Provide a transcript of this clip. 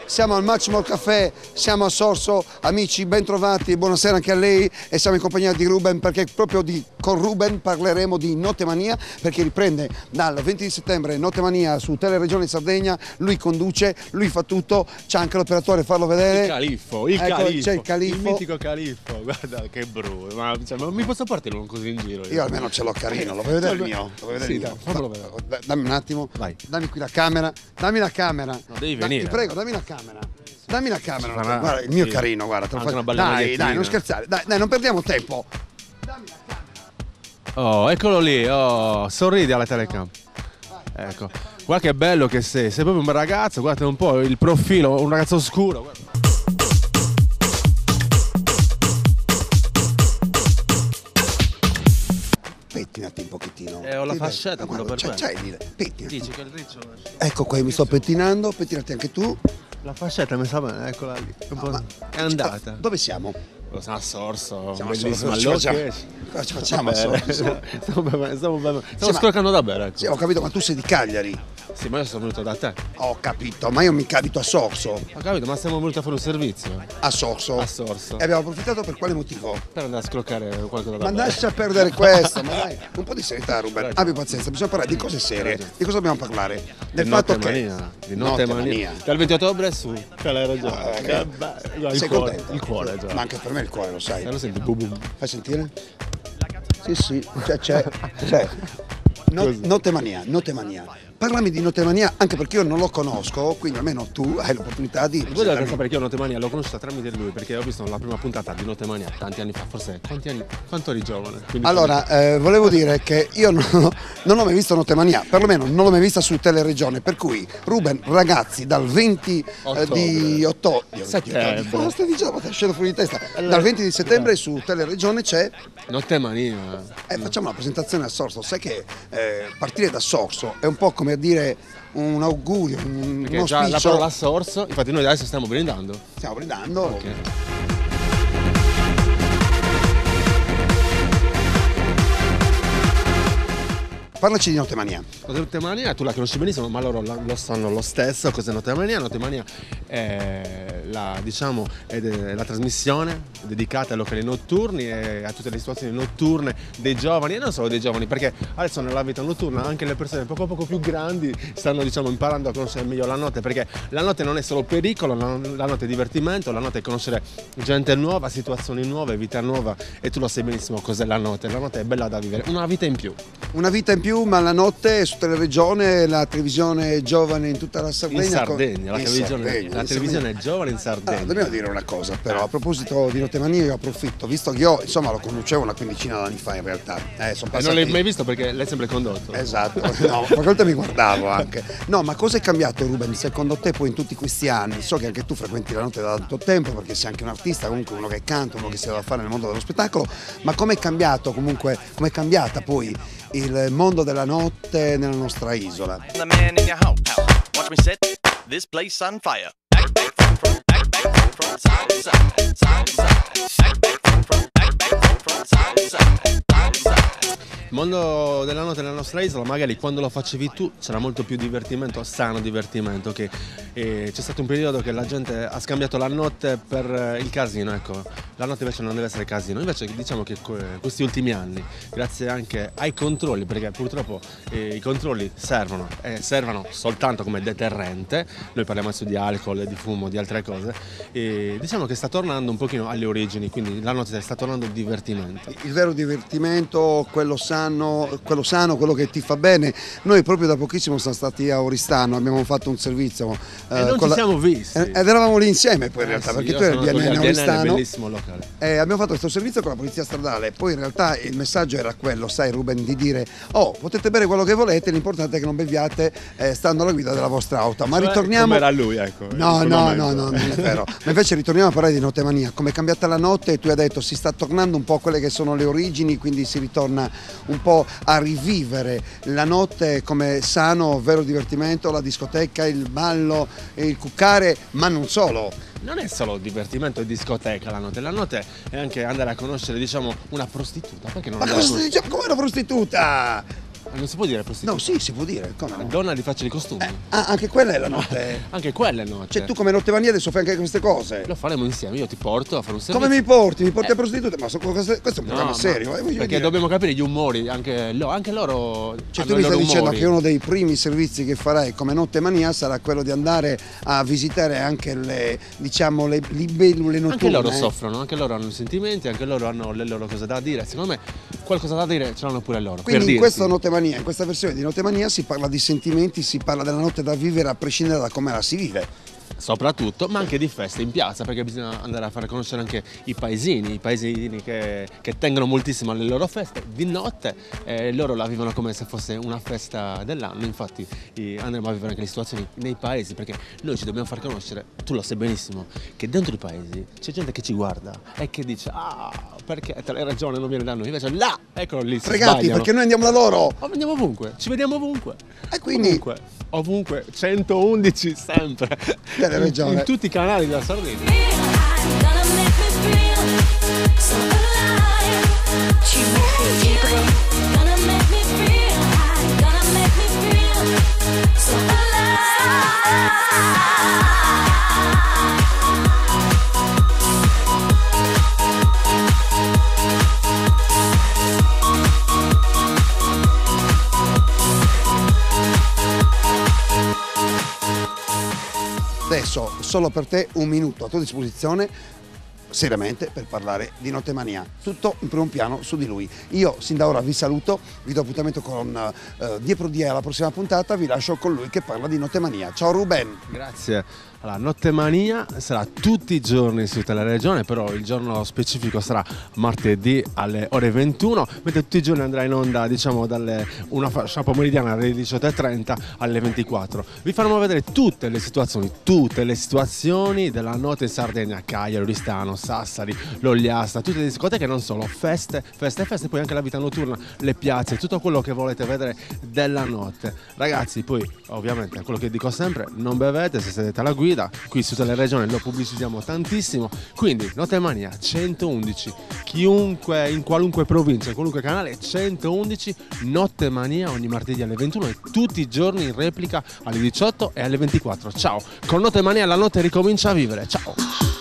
Siamo al Massimo Caffè, siamo a Sorso, amici ben trovati, buonasera anche a lei e siamo in compagnia di Ruben perché proprio con Ruben parleremo di Notte Mania perché riprende dal 20 di settembre Notte Mania su Teleregione Sardegna, lui conduce, lui fa tutto, c'è anche l'operatore, farlo vedere. Il Califfo, c'è il Califfo. Il mitico Califfo, guarda che brutto, ma mi posso portare così in giro? Io almeno ce l'ho carino, lo vuoi vedere il mio? Lo vuoi vedere il mio? Fammelo vedere. Dammi un attimo, vai. Dammi qui la camera, dammi la camera. No, devi venire. Ti prego, dammi la camera. Dammi la camera, guarda, il mio carino, guarda, te lo faccio. Dai, non scherzare, dai, non perdiamo tempo. Dammi la camera. Oh, eccolo lì, oh, sorridi alla telecamera. Ecco, guarda che bello che sei proprio un bel ragazzo, guarda un po' il profilo, un ragazzo scuro. Guarda. Pettinati un pochettino. Ho la fascetta, quello per me. C'hai lì, pettinati. Dici che il riccio... Ecco qua, mi sto pettinando, pettinati anche tu. La fascetta mi sa bene, eccola lì. È andata. Dove siamo? Siamo a Sorso, siamo bellissima a Sorso. Cosa ci facciamo a Sorso? Stiamo scorcando da bere, ecco. Sì, ho capito, ma tu sei di Cagliari. Sì, ma io sono venuto da te. Ho capito, ma io mi abito a Sorso. Ho capito, ma siamo venuti a fare un servizio. A Sorso? A Sorso. E abbiamo approfittato per quale motivo? Per andare a scroccare qualcosa da bere. Ma lascia perdere questo, ma dai, un po' di serietà, Ruben. Abbi pazienza, bisogna parlare di cose serie. Di cosa dobbiamo parlare? Del fatto che... Di Notte Mania. Dal 20 ottobre su Teleregione. Che bello. Il cuore, già. Ma anche per me il cuore, lo sai. Lo senti, boom boom. Fai sentire? Sì, c'è. Notte Mania. Parlami di Notte Mania, anche perché io non lo conosco, quindi almeno tu hai l'opportunità di... Voi dovete sapere che io Notte Mania l'ho conosciuta tramite lui, perché ho visto la prima puntata di Notte Mania tanti anni fa, forse quanti anni? Quanto eri giovane? Allora, volevo dire che io non ho mai visto Notte Mania, perlomeno non l'ho mai vista su Teleregione, per cui Ruben, ragazzi, dal 20 di ottobre... Settembre. Cosa stai dicendo? Stai scendo fuori di testa. Dal 20 di settembre su Teleregione c'è... Notte Mania. Facciamo una presentazione a Sorso, sai che partire da Sorso è un po' come a dire un augurio, un auspicio. Già la parola Sorso, infatti noi adesso stiamo brindando. Stiamo brindando. Okay. Parlaci di Notte Mania. Notte Mania, tu la conosci benissimo, ma loro lo sanno lo stesso. Cos'è Notte Mania? Notte Mania è la trasmissione dedicata ai locali notturni e a tutte le situazioni notturne dei giovani, e non solo dei giovani, perché adesso nella vita notturna anche le persone poco a poco più grandi stanno imparando a conoscere meglio la notte, perché la notte non è solo pericolo, la notte è divertimento, la notte è conoscere gente nuova, situazioni nuove, vita nuova, e tu lo sai benissimo cos'è la notte. La notte è bella da vivere, una vita in più. Una vita in più, ma la notte su Teleregione, la televisione giovane in tutta la Sardegna. In Sardegna, la televisione è giovane in Sardegna. Dobbiamo dire una cosa però, a proposito di Notte Mania io approfitto, visto che io insomma lo conducevo una quindicina d'anni fa in realtà. Non l'hai mai visto perché l'hai sempre condotto. Esatto, no, qualche volta mi guardavo anche. No, ma cosa è cambiato, Ruben, secondo te poi in tutti questi anni? So che anche tu frequenti la notte da tanto tempo perché sei anche un artista, comunque uno che canta, uno che si deve fare nel mondo dello spettacolo, ma com'è cambiato comunque, com'è cambiata poi il mondo della notte nella nostra isola? Il mondo della notte nella nostra isola, magari quando lo facevi tu c'era molto più divertimento, sano divertimento, che c'è stato un periodo che la gente ha scambiato la notte per il casino, ecco. La notte invece non deve essere casino, invece diciamo che questi ultimi anni, grazie anche ai controlli, perché purtroppo i controlli servono soltanto come deterrente, noi parliamo adesso di alcol, di fumo, di altre cose, e diciamo che sta tornando un pochino alle origini, quindi la notte sta tornando il divertimento. Il vero divertimento, quello sano, sano, quello che ti fa bene. Noi proprio da pochissimo siamo stati a Oristano, abbiamo fatto un servizio e non ci siamo visti ed eravamo lì insieme poi in realtà, sì, perché tu eri al BNN Oristano, bellissimo locale, abbiamo fatto questo servizio con la polizia stradale. Poi in realtà il messaggio era quello, sai Ruben, di dire: oh, potete bere quello che volete, l'importante è che non beviate stando alla guida della vostra auto. Ma ritorniamo, come era lui, ecco, no, non è vero. Ma invece ritorniamo a parlare di Notemania. Come è cambiata la notte, e tu hai detto si sta tornando un po' a quelle che sono le origini, quindi si ritorna un po' a rivivere la notte come sano, vero divertimento, la discoteca, il ballo, il cuccare, ma non solo. Non è solo divertimento e discoteca la notte è anche andare a conoscere, diciamo, una prostituta. Perché non ma come una prostituta? Non si può dire prostituta? No, sì, si può dire, come no? Donna di faccia di costumi. Anche quella è la notte. Anche quella è notte. Cioè tu come Notemania adesso fai anche queste cose? Lo faremo insieme, io ti porto a fare un servizio. Come mi porti? Mi porti a prostitute? Ma questo è un programma serio. Perché dobbiamo capire gli umori, anche loro. Cioè tu mi stai dicendo che uno dei primi servizi che farai come Notemania sarà quello di andare a visitare anche le libellule notturne. Anche loro soffrono, anche loro hanno sentimenti, anche loro hanno le loro cose da dire. Secondo me qualcosa da dire ce l'hanno pure loro. Quindi in questa Notemania, in questa versione di Notemania si parla di sentimenti, si parla della notte da vivere a prescindere da come la si vive. Soprattutto, ma anche di feste in piazza, perché bisogna andare a fare conoscere anche i paesini che tengono moltissimo alle loro feste di notte, e loro la vivono come se fosse una festa dell'anno. Infatti andremo a vivere anche le situazioni nei paesi, perché noi ci dobbiamo far conoscere, tu lo sai benissimo, che dentro i paesi c'è gente che ci guarda e che dice: ah, perché te l'hai ragione, non viene da noi, invece là, eccolo lì, si fregati, sbagliano. perché noi andiamo da loro. Andiamo ovunque, ci vediamo ovunque. E quindi ovunque, 111 sempre. In tutti i canali della Sardegna. Adesso solo per te un minuto a tua disposizione, seriamente, per parlare di Notemania. Tutto in primo piano su di lui. Io sin da ora vi saluto, vi do appuntamento con Die Pro Die alla prossima puntata, vi lascio con lui che parla di Notemania. Ciao Ruben! Grazie. Allora, Notemania sarà tutti i giorni su Teleregione, però il giorno specifico sarà martedì alle ore 21, mentre tutti i giorni andrà in onda, diciamo, dalle una fascia pomeridiana alle 18:30 alle 24. Vi faremo vedere tutte le situazioni della notte in Sardegna: Cagliari, Oristano, Sassari, Loliasta, tutte le discoteche, non solo, feste, poi anche la vita notturna, le piazze, tutto quello che volete vedere della notte. Ragazzi, poi ovviamente quello che dico sempre: non bevete se sedete alla guida. Qui su Teleregione lo pubblicizziamo tantissimo, quindi Notemania 111, chiunque, in qualunque provincia, in qualunque canale, 111 Notemania ogni martedì alle 21 e tutti i giorni in replica alle 18 e alle 24. Ciao, con Notemania la notte ricomincia a vivere, ciao!